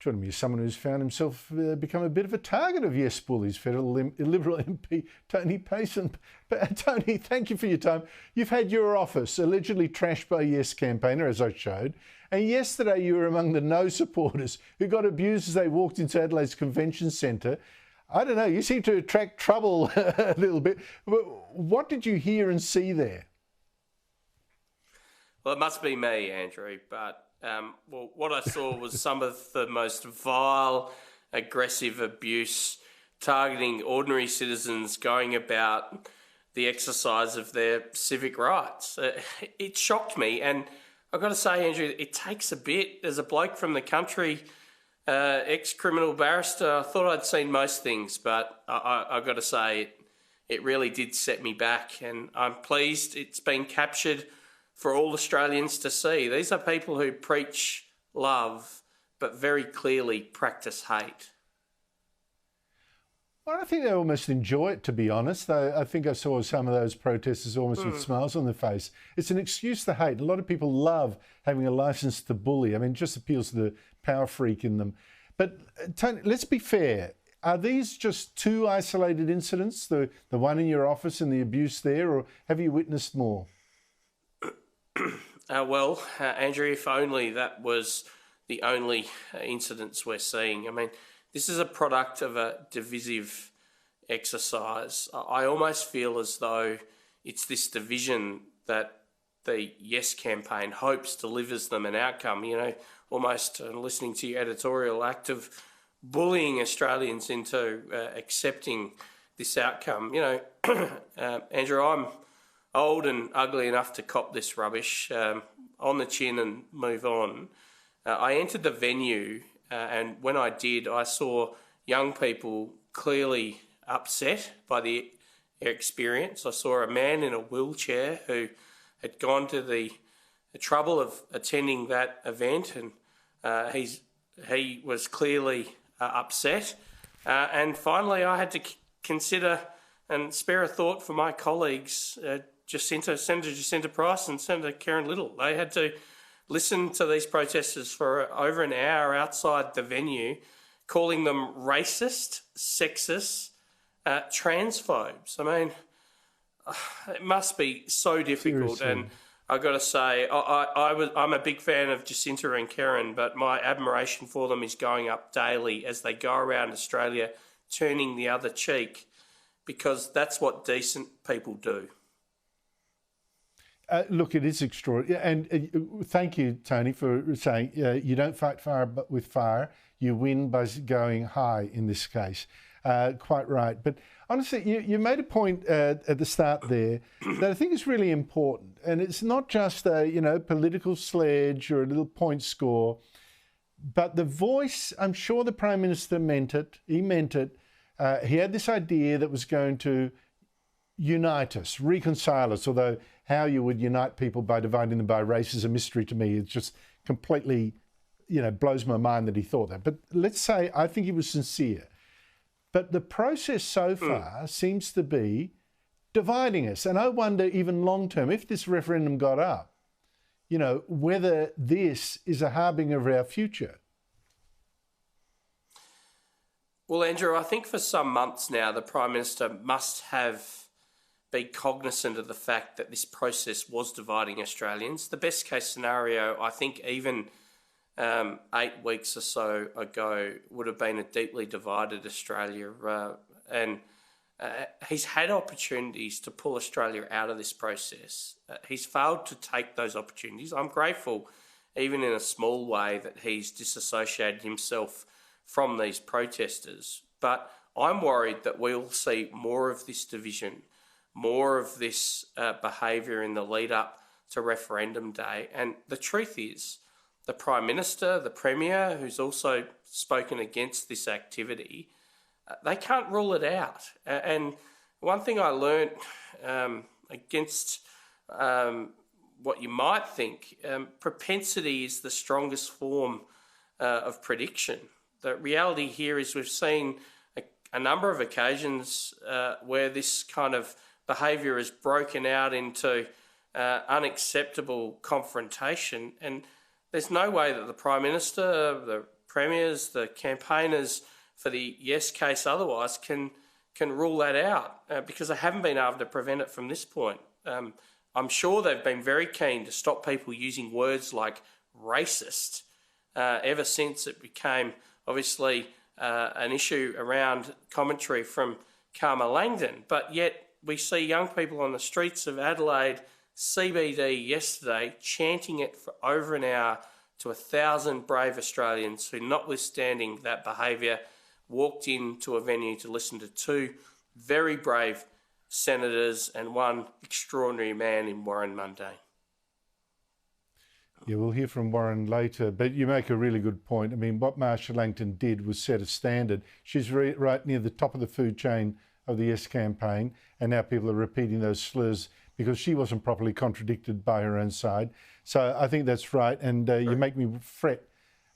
Joining me is someone who's found himself become a bit of a target of yes bullies, Federal Liberal MP Tony Pasin. Tony, thank you for your time. You've had your office allegedly trashed by a yes campaigner, as I showed, and yesterday you were among the no supporters who got abused as they walked into Adelaide's convention centre. I don't know, you seem to attract trouble a little bit. What did you hear and see there? Well, it must be me, Andrew, but what I saw was some of the most vile, aggressive abuse targeting ordinary citizens going about the exercise of their civic rights. It shocked me, and I've got to say, Andrew, it takes a bit. As a bloke from the country, ex-criminal barrister, I thought I'd seen most things, but I've got to say it really did set me back, and I'm pleased it's been captured for all Australians to see. These are people who preach love, but very clearly practice hate. Well, I think they almost enjoy it, to be honest. I think I saw some of those protesters almost with smiles on their face. It's an excuse to hate. A lot of people love having a licence to bully. I mean, it just appeals to the power freak in them. But, Tony, let's be fair. Are these just two isolated incidents, the one in your office and the abuse there, or have you witnessed more? Andrew, if only that was the only incidents we're seeing. I mean, this is a product of a divisive exercise. I almost feel as though it's this division that the Yes campaign hopes delivers them an outcome, almost listening to your editorial act of bullying Australians into accepting this outcome. Andrew, I'm old and ugly enough to cop this rubbish, on the chin and move on. I entered the venue, and when I did, I saw young people clearly upset by the experience. I saw a man in a wheelchair who had gone to the trouble of attending that event, and he was clearly upset. And finally, I had to consider and spare a thought for my colleagues, Senator Jacinta Price and Senator Karen Little. They had to listen to these protesters for over an hour outside the venue, calling them racist, sexist, transphobes. I mean, it must be so difficult. Seriously. And I've got to say, I'm a big fan of Jacinta and Karen, but my admiration for them is going up daily as they go around Australia turning the other cheek, because that's what decent people do. Look, it is extraordinary. And thank you, Tony, for saying you don't fight fire but with fire. You win by going high in this case. Quite right. But honestly, you made a point at the start there that I think is really important. And it's not just a political sledge or a little point score, but the voice. I'm sure the Prime Minister meant it. He meant it. He had this idea that was going to unite us, reconcile us, although how you would unite people by dividing them by race is a mystery to me. It's just completely, blows my mind that he thought that. But let's say I think he was sincere. But the process so far seems to be dividing us. And I wonder, even long term, if this referendum got up, whether this is a harbinger of our future. Well, Andrew, I think for some months now, the Prime Minister must have been cognizant of the fact that this process was dividing Australians. The best case scenario, I think even 8 weeks or so ago, would have been a deeply divided Australia. And he's had opportunities to pull Australia out of this process. He's failed to take those opportunities. I'm grateful, even in a small way, that he's disassociated himself from these protesters. But I'm worried that we'll see more of this division, more of this behaviour in the lead up to referendum day. And the truth is, the Prime Minister, the Premier, who's also spoken against this activity, they can't rule it out. And one thing I learnt against what you might think, propensity is the strongest form of prediction. The reality here is we've seen a number of occasions where this kind of behaviour is broken out into unacceptable confrontation, and there's no way that the Prime Minister, the premiers, the campaigners for the yes case otherwise can rule that out because they haven't been able to prevent it from this point. I'm sure they've been very keen to stop people using words like racist ever since it became obviously an issue around commentary from Karma Langdon. But yet we see young people on the streets of Adelaide CBD yesterday chanting it for over an hour to 1,000 brave Australians who, notwithstanding that behaviour, walked into a venue to listen to two very brave senators and one extraordinary man in Warren Mundine. Yeah, we'll hear from Warren later, but you make a really good point. I mean, what Marsha Langton did was set a standard. She's right near the top of the food chain of the Yes campaign, and now people are repeating those slurs because she wasn't properly contradicted by her own side. So I think that's right, and you make me fret.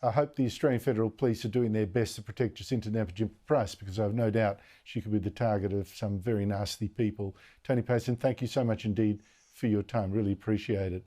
I hope the Australian Federal Police are doing their best to protect Jacinta Price, because I have no doubt she could be the target of some very nasty people. Tony Pasin, thank you so much indeed for your time. Really appreciate it.